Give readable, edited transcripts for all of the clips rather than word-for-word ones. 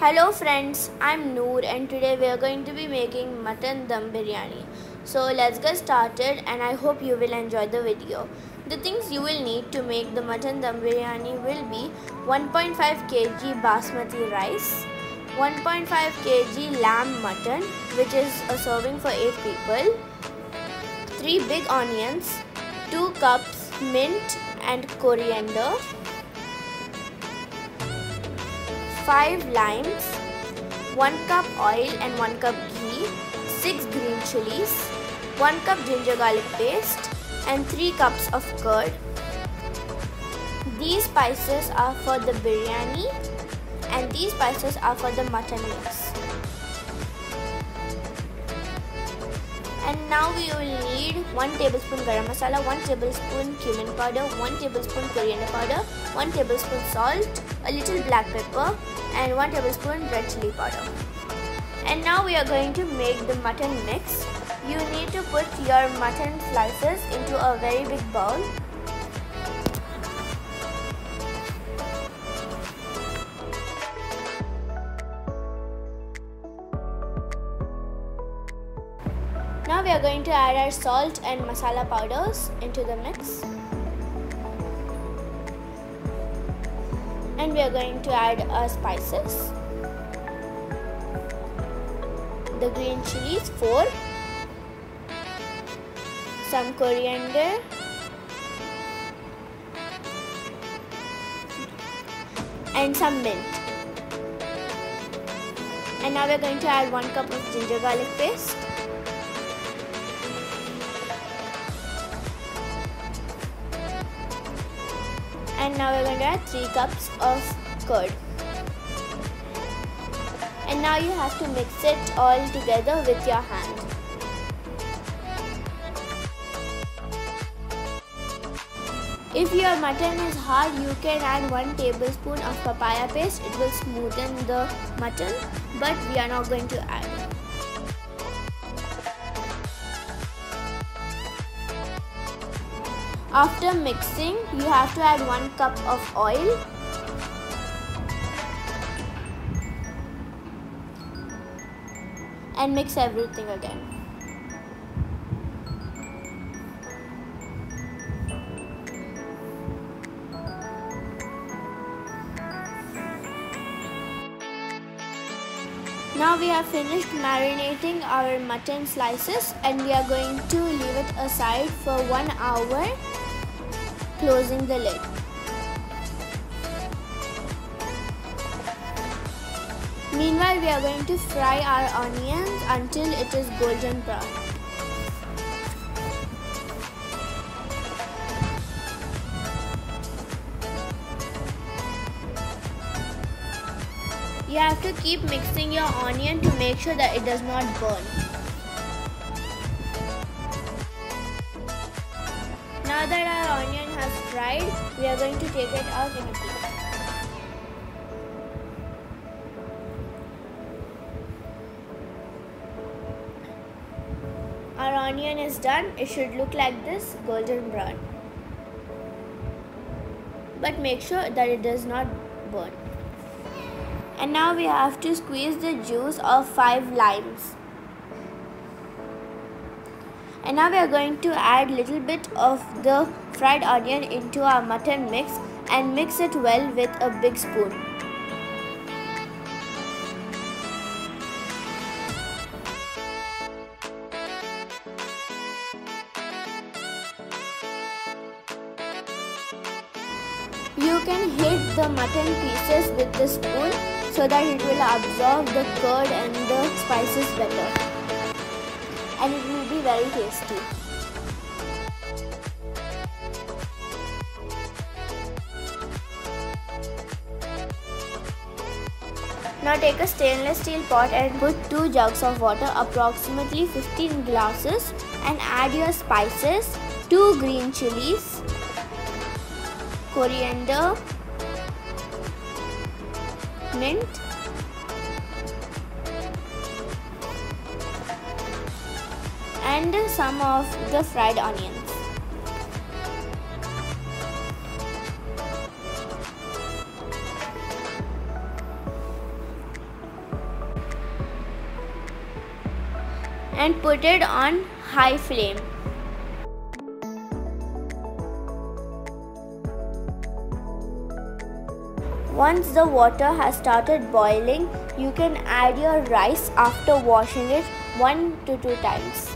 Hello friends, I'm Noor and today we are going to be making mutton dum biryani. So let's get started and I hope you will enjoy the video. The things you will need to make the mutton dum biryani will be 1.5 kg basmati rice, 1.5 kg lamb mutton which is a serving for 8 people, 3 big onions, 2 cups mint and coriander, 5 limes, 1 cup oil and 1 cup ghee, 6 green chilies, 1 cup ginger garlic paste and 3 cups of curd. These spices are for the biryani and these spices are for the mutton mix. And now we will need 1 tablespoon garam masala, 1 tablespoon cumin powder, 1 tablespoon coriander powder, 1 tablespoon salt, a little black pepper and 1 tablespoon red chili powder. And now we are going to make the mutton mix. You need to put your mutton slices into a very big bowl. Now we are going to add our salt and masala powders into the mix. And we are going to add our spices. The green chilies 4, some coriander, and some mint. And now we are going to add 1 cup of ginger garlic paste. And now we're going to add 3 cups of curd. And now you have to mix it all together with your hand. If your mutton is hard, you can add 1 tablespoon of papaya paste. It will smoothen the mutton, but we are not going to add. After mixing, you have to add 1 cup of oil and mix everything again. Now we have finished marinating our mutton slices and we are going to leave it aside for 1 hour, closing the lid. Meanwhile, we are going to fry our onions until it is golden brown. You have to keep mixing your onion to make sure that it does not burn. Now that our onion has fried, we are going to take it out in a plate. Our onion is done. It should look like this, golden brown. But make sure that it does not burn. And now we have to squeeze the juice of 5 limes. And now we are going to add little bit of the fried onion into our mutton mix and mix it well with a big spoon. You can hit the mutton pieces with the spoon so that it will absorb the curd and the spices better. And it will be very tasty. Now take a stainless steel pot and put 2 jugs of water, approximately 15 glasses, and add your spices, 2 green chilies, coriander, mint, and some of the fried onions. and put it on high flame. Once the water has started boiling, you can add your rice after washing it 1 to 2 times.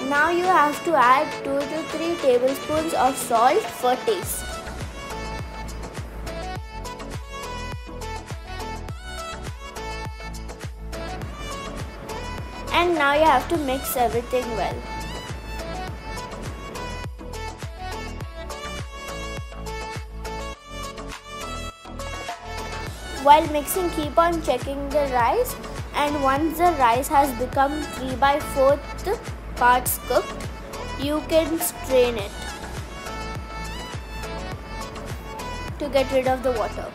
Now you have to add 2 to 3 tablespoons of salt for taste. And now you have to mix everything well. While mixing, keep on checking the rice, and once the rice has become 3/4 parts cooked, you can strain it to get rid of the water.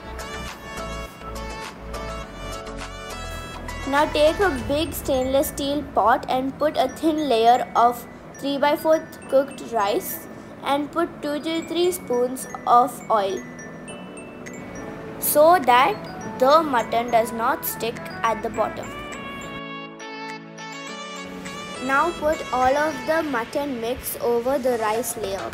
Now take a big stainless steel pot and put a thin layer of 3/4 cooked rice and put 2 to 3 spoons of oil so that the mutton does not stick at the bottom. Now put all of the mutton mix over the rice layer.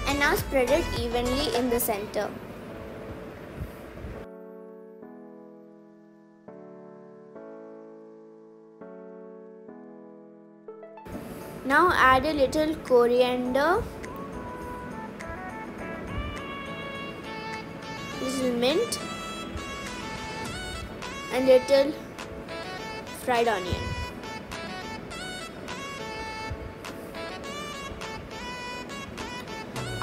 And now spread it evenly in the center. Now add a little coriander, little mint and little fried onion.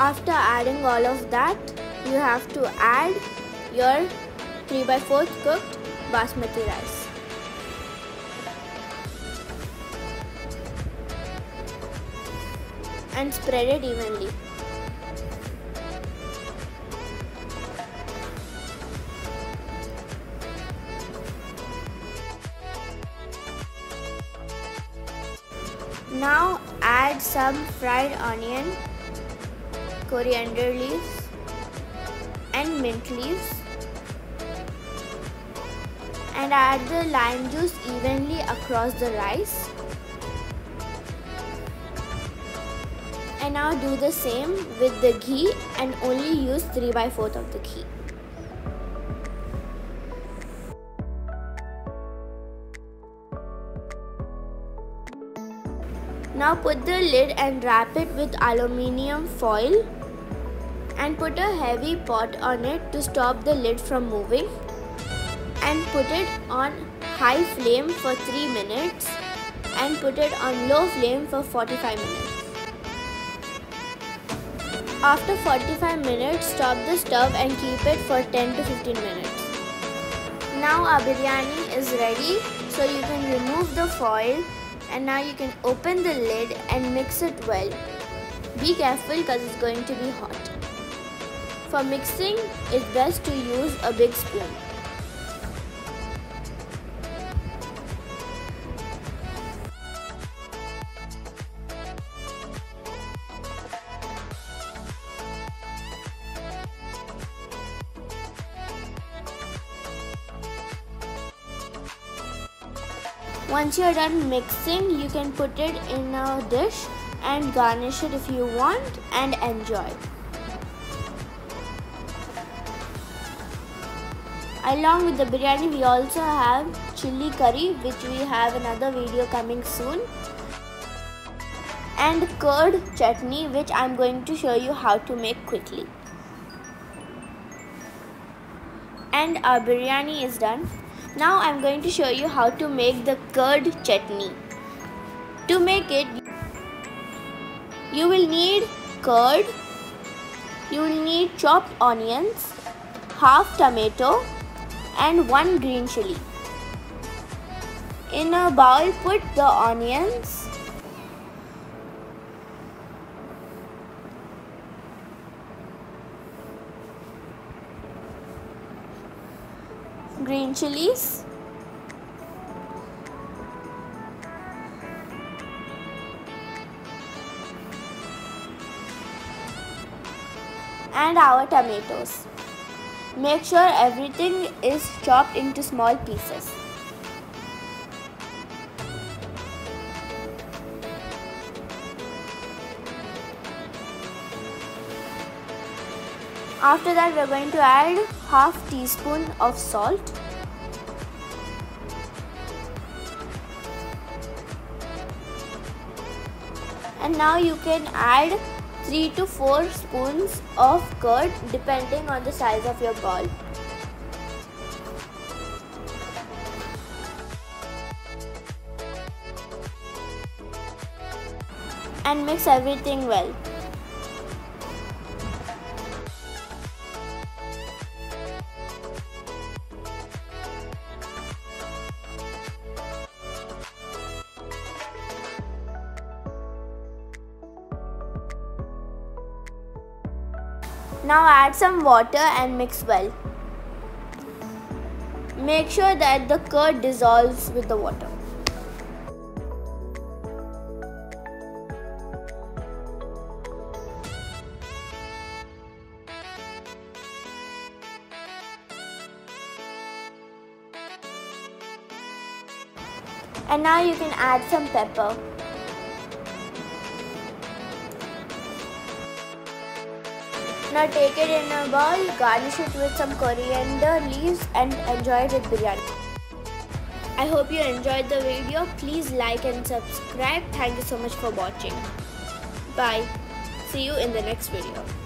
After adding all of that, you have to add your 3/4 cooked basmati rice. And spread it evenly. Now add some fried onion, coriander leaves and mint leaves, and add the lime juice evenly across the rice. And now do the same with the ghee and only use 3/4 of the ghee. Now put the lid and wrap it with aluminium foil and put a heavy pot on it to stop the lid from moving, and put it on high flame for 3 minutes and put it on low flame for 45 minutes. After 45 minutes, stop the stove and keep it for 10 to 15 minutes. Now our biryani is ready, so you can remove the foil, and now you can open the lid and mix it well. Be careful because it's going to be hot. For mixing, it's best to use a big spoon. Once you're done mixing, you can put it in a dish and garnish it if you want and enjoy. Along with the biryani, we also have chili curry, which we have another video coming soon, and curd chutney, which I'm going to show you how to make quickly. And our biryani is done. Now I'm going to show you how to make the curd chutney. To make it, you will need curd, you will need chopped onions, half tomato and 1 green chili. In a bowl, put the onions, green chilies, and our tomatoes. Make sure everything is chopped into small pieces. After that, we are going to add half teaspoon of salt. And now you can add 3 to 4 spoons of curd depending on the size of your ball. And mix everything well. Now add some water and mix well. Make sure that the curd dissolves with the water. And now you can add some pepper. Now take it in a bowl, garnish it with some coriander leaves and enjoy it with biryani. I hope you enjoyed the video. Please like and subscribe. Thank you so much for watching. Bye. See you in the next video.